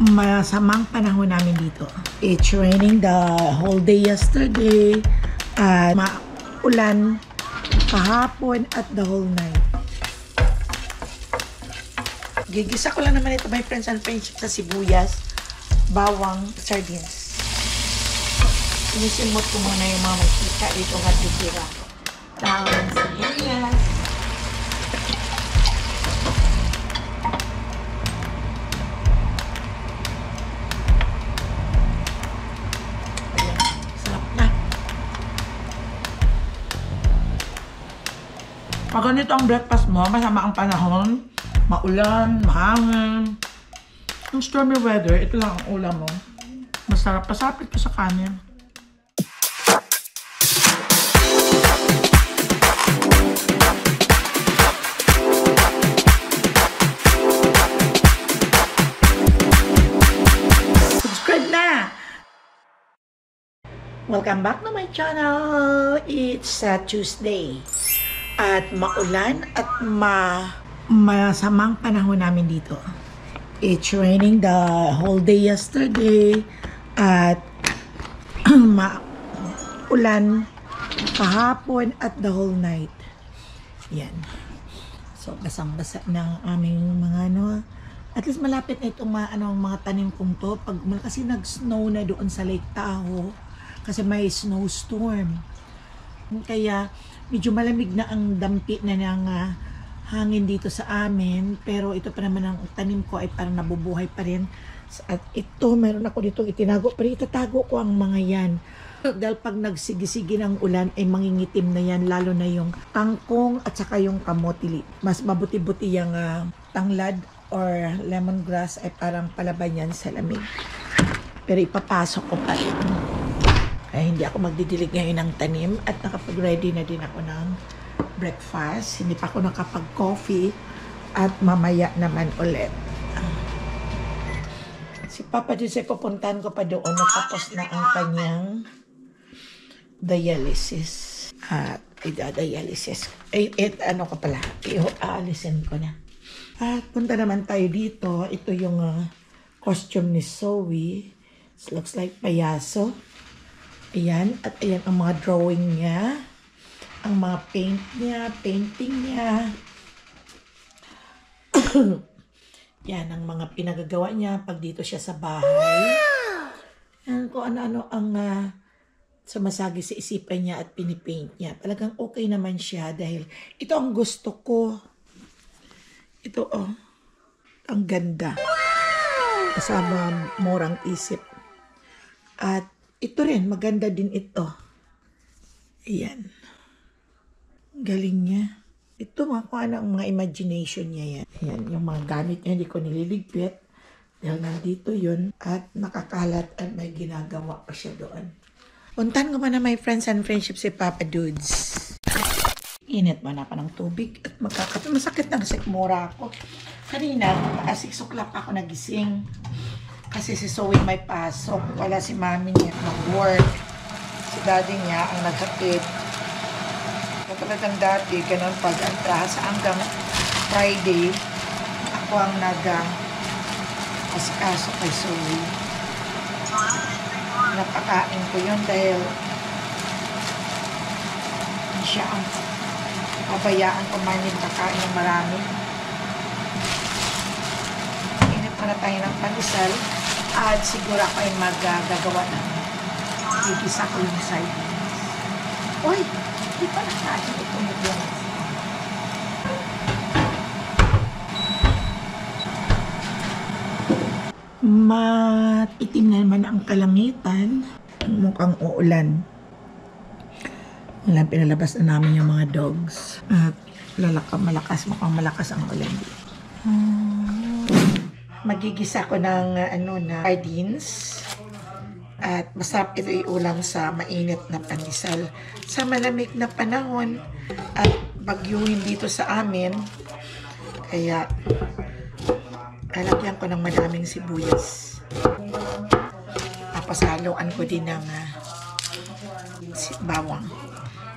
masamang panahon namin dito. It's raining the whole day yesterday at maulan kahapon at the whole night. Gigisa ko lang naman ito, my friends and friendship, sa sibuyas, bawang, sardines. Inisimot ko muna yung mga magkita dito nga dubira. Tawang sibuyas. Pag ganito ang breakfast mo, masama ang panahon, maulan, mahangin. Yung stormy weather, ito lang ang ulam mo. Masarap, pasapit ko sa kanin. Subscribe na! Welcome back to my channel. It's Tuesday. At maulan at masamang panahon namin dito. It's raining the whole day yesterday at maulan kahapon at the whole night. Yan. So basang-basa ng aming mga at least malapit na itong mga tanim kong to. Kasi nag-snow na doon sa Lake Tahoe kasi may snowstorm. Kaya medyo malamig na ang dampi na ng hangin dito sa amin, pero ito pa naman ang tanim ko ay parang nabubuhay pa rin. At ito, meron ako dito itinago, pero itatago ko ang mga yan. Dahil pag nagsigi-sige ng ulan ay mangingitim na yan, lalo na yung kangkong at saka yung kamote. Mas mabuti-buti yung tanglad or lemongrass ay parang palaban yan sa lamig. Pero ipapasok ko pa rin. Ay, hindi ako magdidilig ngayon ng tanim at nakapag-ready na din ako ng breakfast. Hindi pa ako nakapag-coffee at mamaya naman ulit. Si Papa Jose, pupuntahan ko pa doon. Natapos na ang kanyang dialysis. At dialysis. Ano ko pala? Aalisin ko na. At punta naman tayo dito. Ito yung costume ni Zoe. It looks like payaso. Ayan, at ayan ang mga drawing niya, ang mga painting niya. Yan ang mga pinagagawa niya pag dito siya sa bahay. Yan kung ano-ano ang sumasagi sa isipan niya at pinipaint niya. Talagang okay naman siya dahil ito ang gusto ko. Ito ang ganda. Kasama murang isip. At ito rin, maganda din ito. Ayan. Galing niya. Ito kung ano ang mga imagination niya yan. Ayan, yung mga gamit niya, hindi ko nililigpit. Dahil nandito yun. At nakakalat at may ginagawa pa siya doon. Puntahan ko pa na my friends and friendship si Papa Dudes. Init mo na pa ng tubig at magkakape. Masakit na sikmura ako. Kanina, 6 o'clock ako nagising. Kasi si Zoe may pasok. Wala si mami niya mag-work. Si daddy niya ang naghatid. Katulad ng dati, ganun pag antrahas hanggang Friday, ako ang nag-asikaso kay Zoe. Napakain ko yun dahil siya ang pabayaan ko man yung kakain ng marami. Inip na tayo ng pandesal. At siguro ako ay magagawa ng igisa ko yung sardines. Uy! Hindi pa nakain itong yung matitim na naman ang kalangitan. Mukhang uulan. Walang pinalabas na namin yung mga dogs. At malakas, mukhang malakas ang ulan dito. Magigisa ko ng sardines. At masarap ito iulam sa mainit na pandesal. Sa malamig na panahon at bagyuhin dito sa amin. Kaya lalagyan ko ng madaming sibuyas. Tapos haluan ko din ng bawang.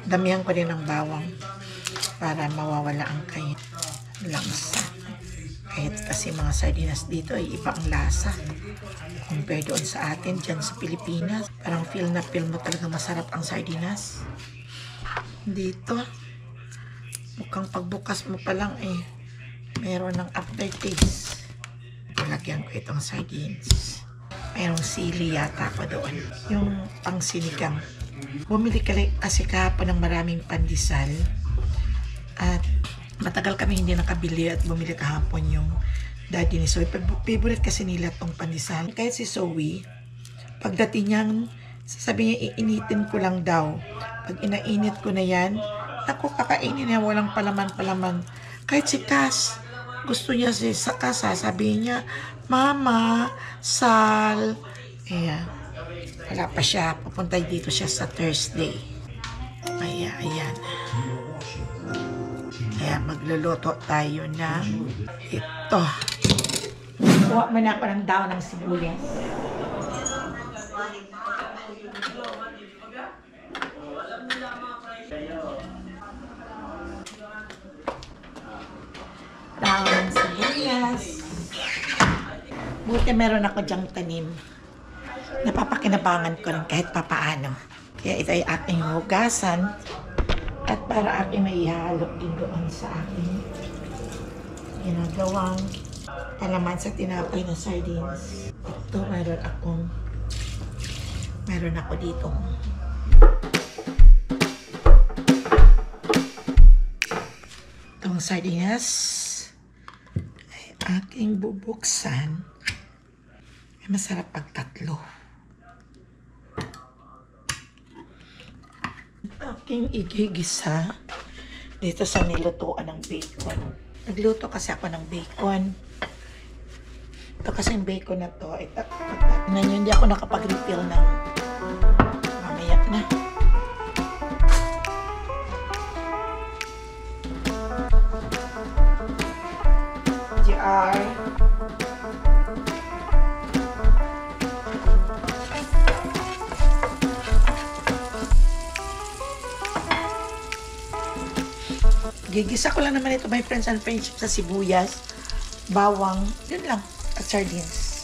Damihan ko din ng bawang para mawawala ang langsa. Kahit kasi mga sardinas dito ay iba ang lasa. Compare doon sa atin dyan sa Pilipinas. Parang feel na feel mo talaga masarap ang sardinas. Dito, mukhang pagbukas mo pa lang eh, meron ng aftertaste. Lagyan ko itong sardines. Merong sili yata pa doon. Yung pang sinigang. Bumili kasi kahapon ng maraming pandesal. At matagal kami hindi nakabili at bumili kahapon yung daddy ni Zoe. Favorite kasi nila tong pandesal. Kahit si Zoe, pagdating niyang sasabihin niya, iinitin ko lang daw. Pag inainit ko na yan, ako kakainin niya, walang palaman-palaman. Kahit si Cass, gusto niya sa Cass, sasabihin niya, Mama, Sal. Ayan. Wala pa siya. Pupunta dito siya sa Thursday. Ayan. Kaya magluluto tayo ng ito. Kuha mo na ako ng daon ng sibuyas. Daon ng sibuyas. Buti meron ako dyang tanim. Napapakinabangan ko rin kahit papaano. Kaya ito ay aking hugasan. At para aking maihalo din doon sa aking ginagawang palaman sa tinapay na sardines. Ito, meron ako dito. Itong sardinas ay aking bubuksan. Ay masarap pag tatlo. Aking igigisa dito sa nilutuan ng bacon. Nagluto kasi ako ng bacon. Ito kasi yung bacon na to ay hindi ako nakapag-refill ng mamaya na. GR. Gigisa ko lang naman ito, my friends and friendship, sa sibuyas, bawang, yun lang, at sardines.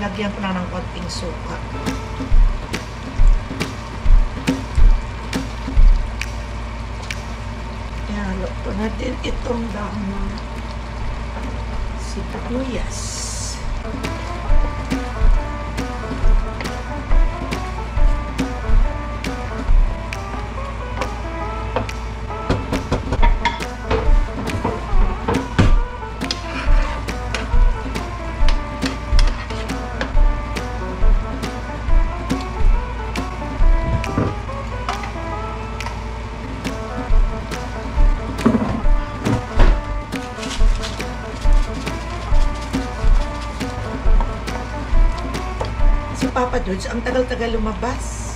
Lagyan ko na ng konting suka. Ihalo ko na din itong dahon ng sibuyas. Papa Dudes, ang tagal-tagal lumabas.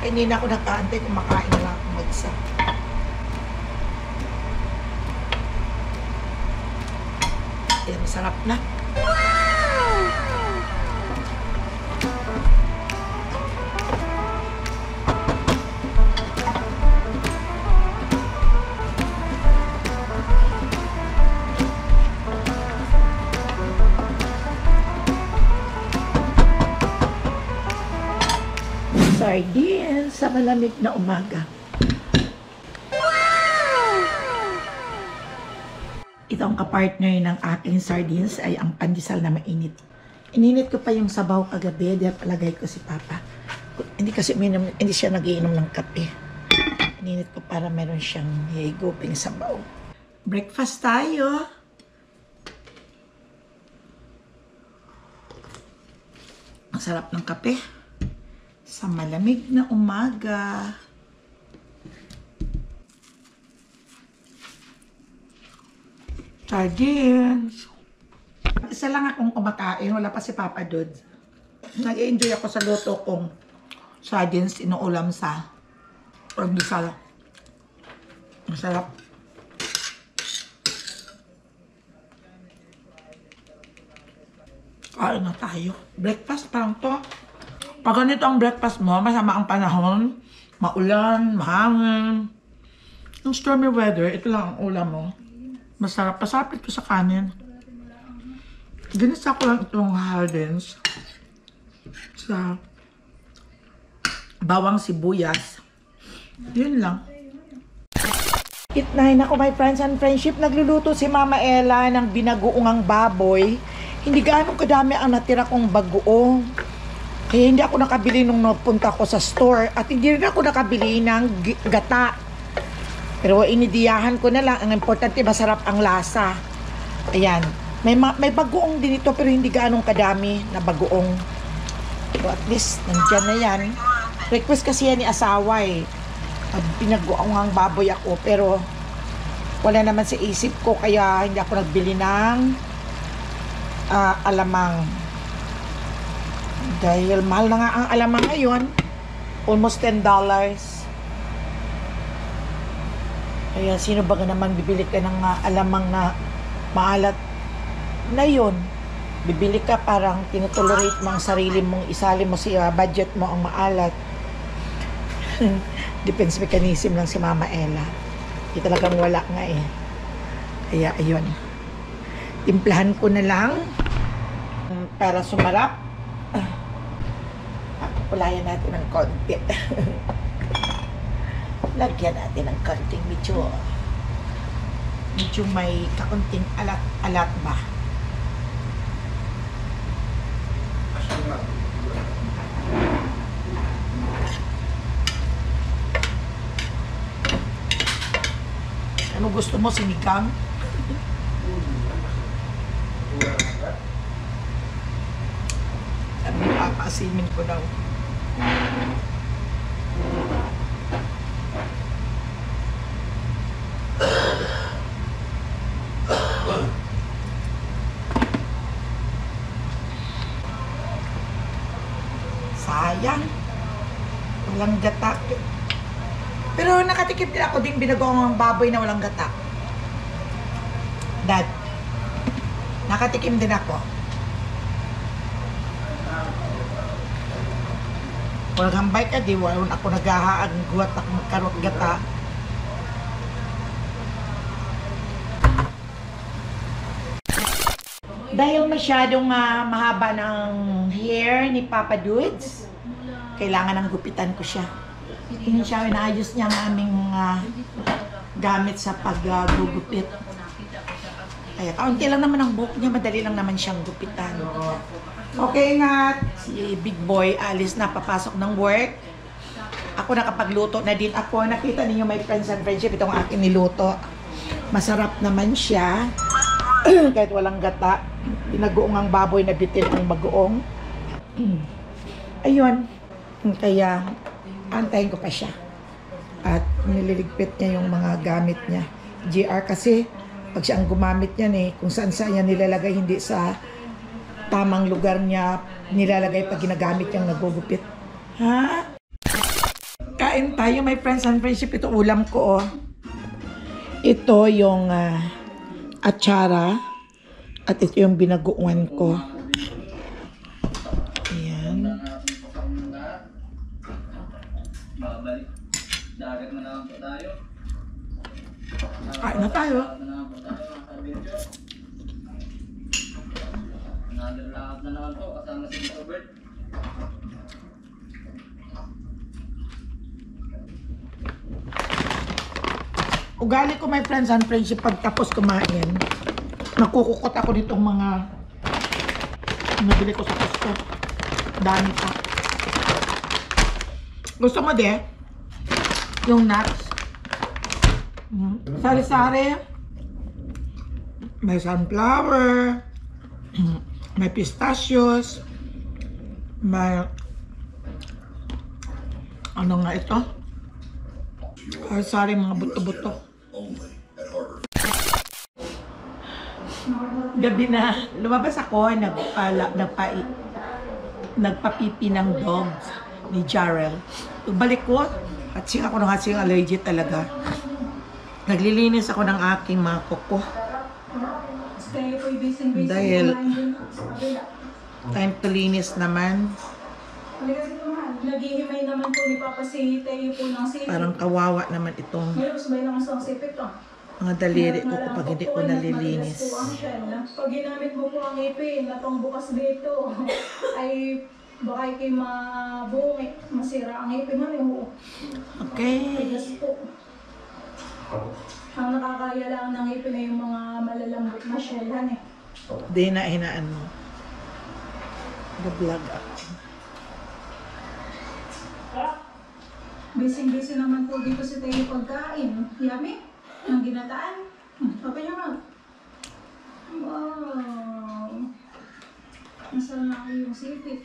Kaya hindi na ako nakaantay, kumakain na lang ako mag-isa. Ayan, masarap na. Sardines sa malamig na umaga. Ito ang kapartner ng aking sardines ay ang pandesal na mainit. Ininit ko pa yung sabaw kagabi dahil palagay ko si Papa. Hindi siya nagiinom ng kape. Ininit ko para meron siyang higuping sabaw. Breakfast tayo. Ang sarap ng kape. Sa malamig na umaga. Sardines. Isa lang akong kumakain, wala pa si Papa Dudes. Nag-enjoy ako sa luto kong sardines inuulam sa organisal. Masarap. Kain na tayo. Breakfast pa lang to. Pag ganito ang breakfast mo, masama ang panahon, maulan, mahangin. Yung stormy weather, ito lang ang ulam mo. Masarap. Pasapit ko sa kanin. Ginisa ko lang itong hardens sa bawang sibuyas. Yun lang. Eat 9 ako, my friends and friendship. Nagluluto si Mama Ella ng binagoongang baboy. Hindi gaano kadami ang natira kong bagoong. Kaya hindi ako nakabili nung napunta ko sa store. At hindi rin ako nakabili ng gata. Pero inidiyahan ko na lang. Ang importante, masarap ang lasa. Ayan. May bagoong din ito pero hindi gaanong kadami na bagoong. So at least, nandyan na yan. Request kasi yan ni asawa eh. Pinagoongang baboy ako pero wala naman sa isip ko kaya hindi ako nagbili ng alamang. Dahil mahal na nga ang alamang ngayon. Almost $10. Kaya sino ba naman bibili ka ng alamang na maalat na yun? Bibili ka parang tinutolerate mo ang sarili mong isali mo sa budget mo ang maalat. Defense mechanism lang si Mama Ella. Hindi talagang wala nga eh. Kaya ayun. Timplahan ko na lang para sumarap. Pulayan natin ng konti. Lagyan natin ng konting medyo may kaunting alat ba. Ano gusto mo, sinigang? Sabi, papaasimin ko daw. Sayang. Walang gata. Pero nakatikim din ako ding binagoong baboy na walang gata. Dad, nakatikim din ako. Walang hambay ka, di walang ako naghahaan guwat at magkarot gata. Dahil masyadong mahaba ng hair ni Papa Dudes, kailangan ng gupitan ko siya. Yun siya, inaayos niya ang aming gamit sa paggugupit. Kaya kaunti lang naman ang buhok niya, madali lang naman siyang gupitan. Okay nga, si Big Boy alis na, papasok ng work. Ako nakapagluto na din ako. Nakita niyo my friends and friendship, itong aking niluto. Masarap naman siya. Kahit walang gata. Pinagoong ang baboy na bitin ang bagoong. Ayun. Kaya, antayin ko pa siya. At nililigpit niya yung mga gamit niya. GR kasi, pag siya ang gumamit niyan eh, kung saan niya nilalagay, hindi sa tamang lugar niya nilalagay pag ginagamit niyang nagugupit. Ha? Kain tayo, my friends and friendship. Ito ulam ko, oh. Ito yung atsara. At ito yung binaguan ko. Ayan. Kain na tayo. Ugali ko, my friends and friendship, pag tapos kumain, nakukukot ako nitong mga nabili ko sa Costco. Dami pa. Gusto mo de? Yung nuts. Sari-sari. May sunflower. May pistachios. May ano nga ito? Sari-sari, mga buto-buto. Gabi na, lumabas ako, nagpapipi ng dog ni Jarrell. Pagbalik ko, hatsing ako ng hatsing, allergic talaga. Naglilinis ako ng aking mga kuko. Dahil time to linis naman. Naghihimay naman po ni Papa si Teo po ng sipit. Parang kawawa naman itong mga daliri ko kapag hindi ko nalilinis. Pag ginamit mo po ang ipin na pang bukas dito, ay baka ikay mabungi, masira ang ipin mo. Okay. Tigas po. Ang nakakaya lang ng ipin na yung mga malalambot na shellhan eh. Di na hinaan mo. Nag-vlog ako. Busy naman po dito si Teo pagkain. Yummy? Ang ginataan. Okay naman. Wow. Nasaan na yung sipit?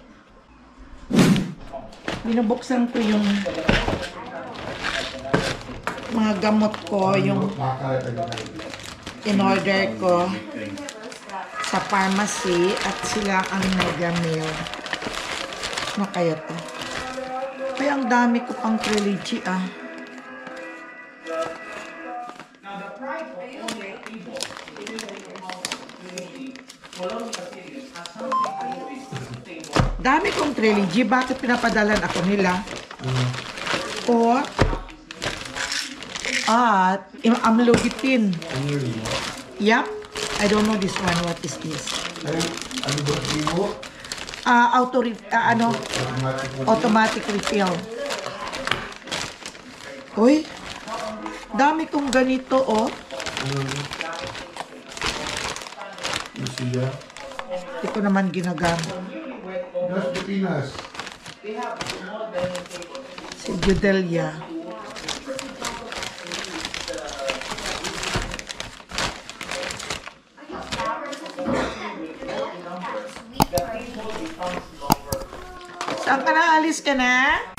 Binubuksan ko yung mga gamot ko, yung in-order ko sa pharmacy at sila ang nag-mail. Ano kaya to? Kaya ang dami ko pang trilogy ah. Dami kong trilogy, bakit pinapadalan ako nila? O at amlodipine. Yep, I don't know this one. What is this? Ano ba mo? Automatic refill. Uy, dami kong ganito, oh. Lucia. Hindi ko naman ginagamit. Nas Pilipinas. Si Judelia. Saan ka na? Alis ka na?